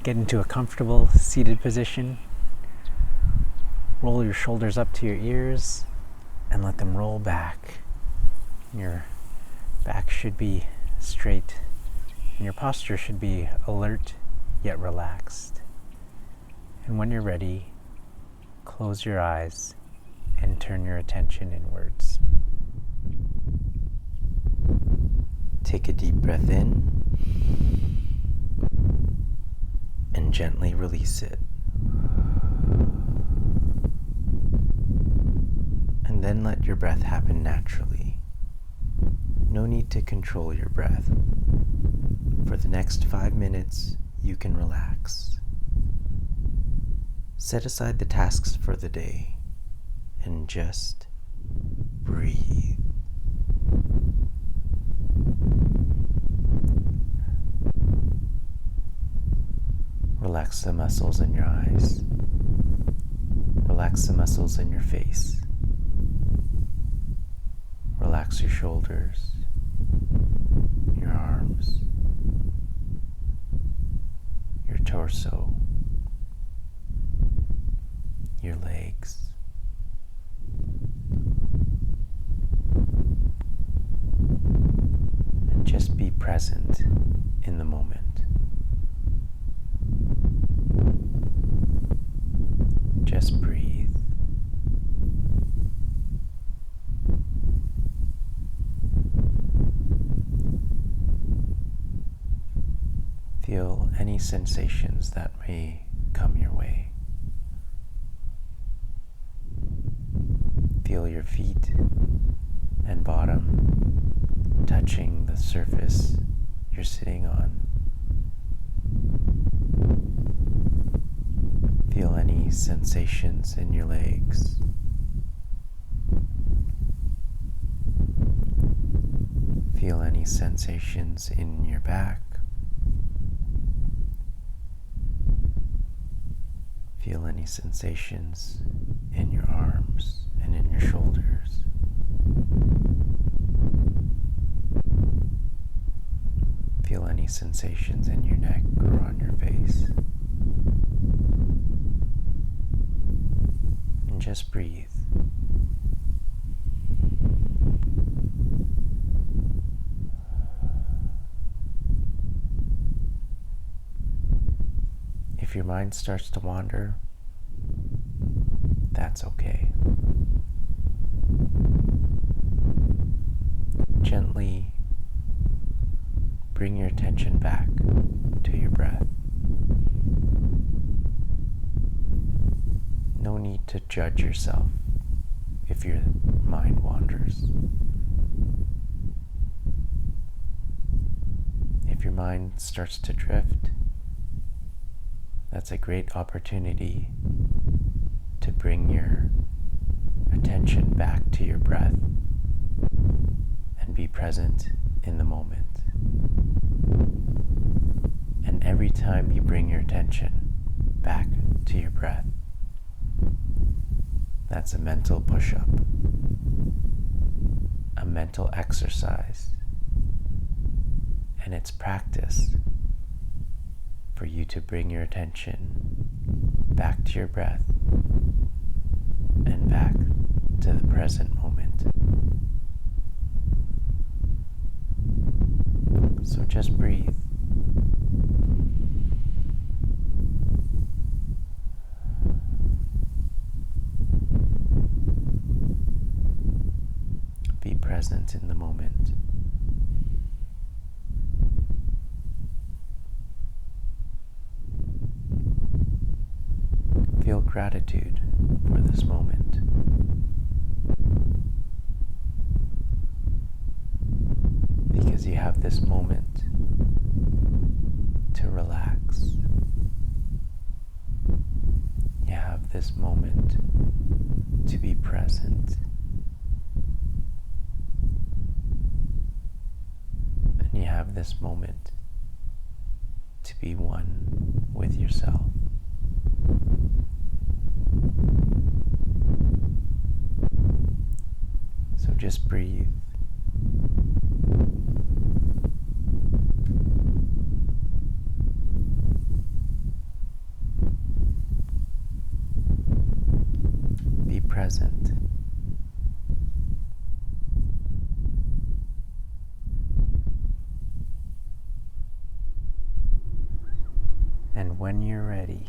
Get into a comfortable seated position. Roll your shoulders up to your ears and let them roll back. Your back should be straight and your posture should be alert yet relaxed. And when you're ready, close your eyes and turn your attention inwards. Take a deep breath in and gently release it. And then let your breath happen naturally. No need to control your breath. For the next 5 minutes, you can relax. Set aside the tasks for the day and just breathe. Relax the muscles in your eyes. Relax the muscles in your face. Relax your shoulders, your arms, your torso, your legs. And just be present in the moment. Just breathe. Feel any sensations that may come your way. Feel your feet and bottom touching the surface you're sitting on. Feel any sensations in your legs. Feel any sensations in your back. Feel any sensations in your arms and in your shoulders. Feel any sensations in your neck or on your face. And just breathe. If your mind starts to wander, that's okay. Gently bring your attention back to your breath. No need to judge yourself if your mind wanders. If your mind starts to drift, that's a great opportunity to bring your attention back to your breath and be present in the moment. And every time you bring your attention back to your breath, that's a mental push-up, a mental exercise, and it's practice for you to bring your attention back to your breath and back to the present moment. So just breathe. Be present in the moment. Feel gratitude for this moment. Because you have this moment to relax. You have this moment to be present. And you have this moment to be one with yourself. So just breathe. present. And when you're ready,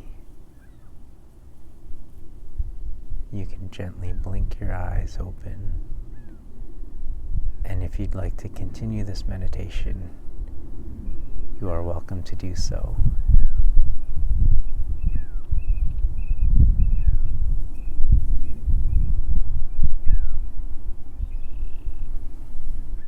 you can gently blink your eyes open. And if you'd like to continue this meditation, you are welcome to do so